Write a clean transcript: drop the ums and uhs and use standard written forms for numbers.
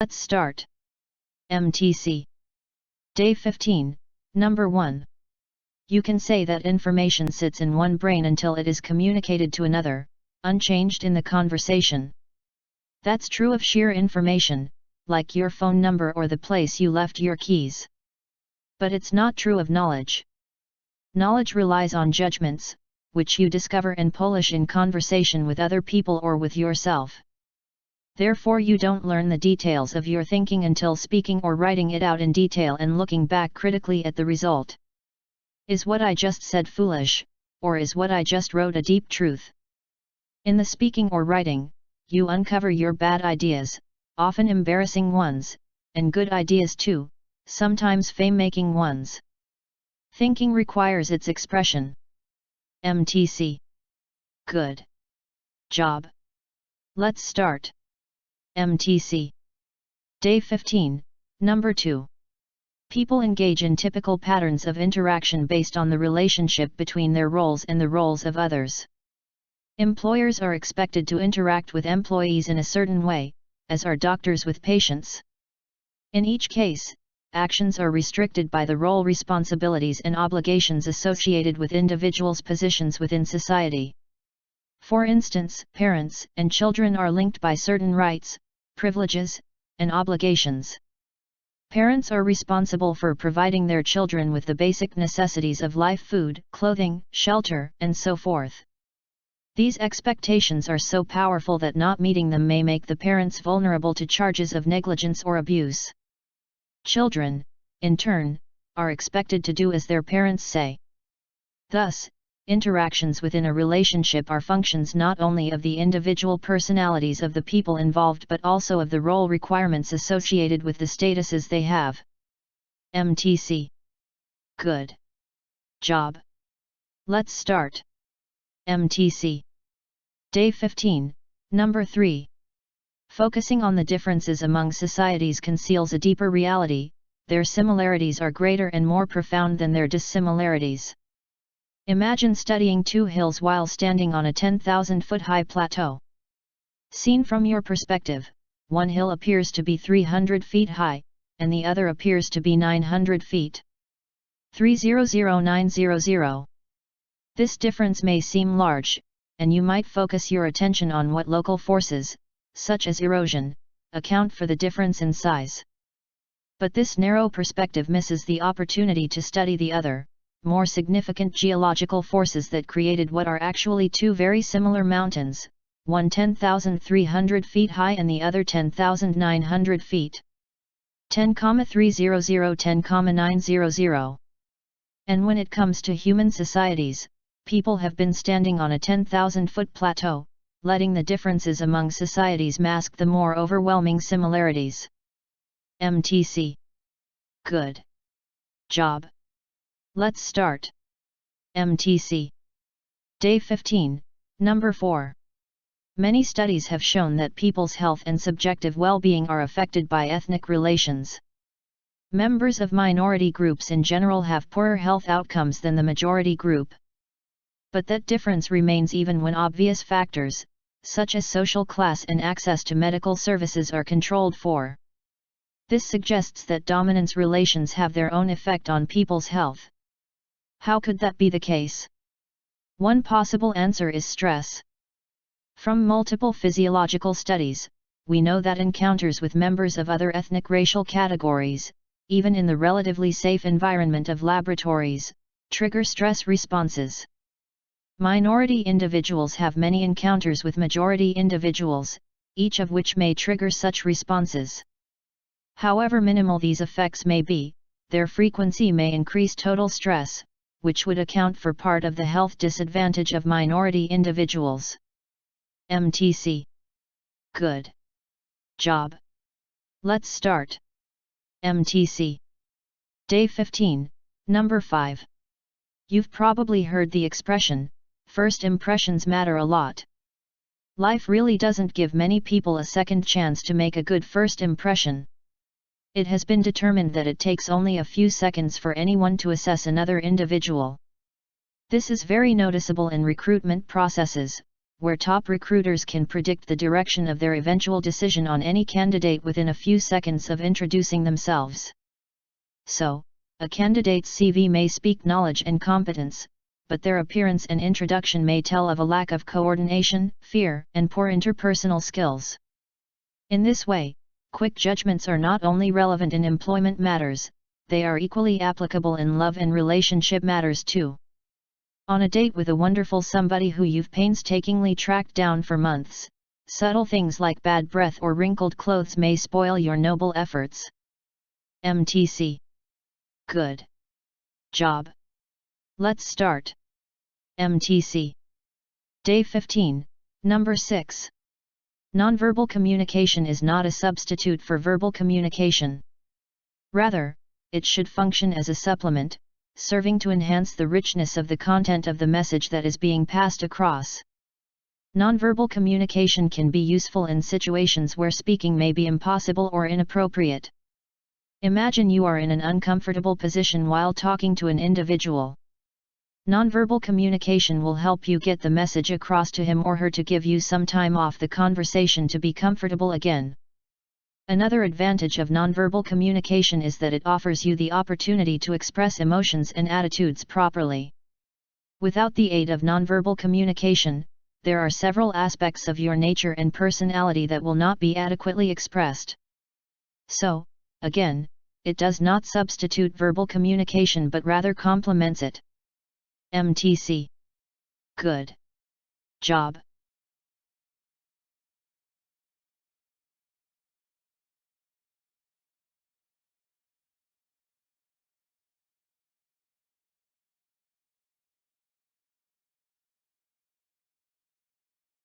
Let's start. MTC. Day 15, Number 1. You can say that information sits in one brain until it is communicated to another, unchanged in the conversation. That's true of sheer information, like your phone number or the place you left your keys. But it's not true of knowledge. Knowledge relies on judgments, which you discover and polish in conversation with other people or with yourself. Therefore you don't learn the details of your thinking until speaking or writing it out in detail and looking back critically at the result. Is what I just said foolish, or is what I just wrote a deep truth? In the speaking or writing, you uncover your bad ideas, often embarrassing ones, and good ideas too, sometimes fame-making ones. Thinking requires its expression. MTC. Good job. Let's start. MTC. Day 15, Number 2. People engage in typical patterns of interaction based on the relationship between their roles and the roles of others. Employers are expected to interact with employees in a certain way, as are doctors with patients. In each case, actions are restricted by the role responsibilities and obligations associated with individuals' positions within society. For instance, parents and children are linked by certain rights, privileges, and obligations. Parents are responsible for providing their children with the basic necessities of life: food, clothing, shelter, and so forth. These expectations are so powerful that not meeting them may make the parents vulnerable to charges of negligence or abuse. Children, in turn, are expected to do as their parents say. Thus, interactions within a relationship are functions not only of the individual personalities of the people involved but also of the role requirements associated with the statuses they have. MTC. Good job. Let's start. MTC. Day 15, Number 3. Focusing on the differences among societies conceals a deeper reality. Their similarities are greater and more profound than their dissimilarities. Imagine studying two hills while standing on a 10,000-foot high plateau. Seen from your perspective, one hill appears to be 300 feet high, and the other appears to be 900 feet. 300900. This difference may seem large, and you might focus your attention on what local forces, such as erosion, account for the difference in size. But this narrow perspective misses the opportunity to study the other, more significant geological forces that created what are actually two very similar mountains, one 10,300 feet high and the other 10,900 feet. 10,300 10,900. And when it comes to human societies, people have been standing on a 10,000-foot plateau, letting the differences among societies mask the more overwhelming similarities. MTC. Good job. Let's start. MTC. Day 15, Number 4. Many studies have shown that people's health and subjective well-being are affected by ethnic relations. Members of minority groups in general have poorer health outcomes than the majority group. But that difference remains even when obvious factors, such as social class and access to medical services, are controlled for. This suggests that dominance relations have their own effect on people's health. How could that be the case? One possible answer is stress. From multiple physiological studies, we know that encounters with members of other ethnic racial categories, even in the relatively safe environment of laboratories, trigger stress responses. Minority individuals have many encounters with majority individuals, each of which may trigger such responses. However minimal these effects may be, their frequency may increase total stress, which would account for part of the health disadvantage of minority individuals. MTC. Good job. Let's start. MTC. Day 15, Number 5. You've probably heard the expression, first impressions matter a lot. Life really doesn't give many people a second chance to make a good first impression. It has been determined that it takes only a few seconds for anyone to assess another individual. This is very noticeable in recruitment processes, where top recruiters can predict the direction of their eventual decision on any candidate within a few seconds of introducing themselves. So, a candidate's CV may speak knowledge and competence, but their appearance and introduction may tell of a lack of coordination, fear, and poor interpersonal skills. In this way, quick judgments are not only relevant in employment matters, they are equally applicable in love and relationship matters too. On a date with a wonderful somebody who you've painstakingly tracked down for months, subtle things like bad breath or wrinkled clothes may spoil your noble efforts. MTC. Good job. Let's start. MTC. Day 15, Number 6. Nonverbal communication is not a substitute for verbal communication. Rather, it should function as a supplement, serving to enhance the richness of the content of the message that is being passed across. Nonverbal communication can be useful in situations where speaking may be impossible or inappropriate. Imagine you are in an uncomfortable position while talking to an individual. Nonverbal communication will help you get the message across to him or her to give you some time off the conversation to be comfortable again. Another advantage of nonverbal communication is that it offers you the opportunity to express emotions and attitudes properly. Without the aid of nonverbal communication, there are several aspects of your nature and personality that will not be adequately expressed. So, again, it does not substitute verbal communication but rather complements it. MTC. Good job.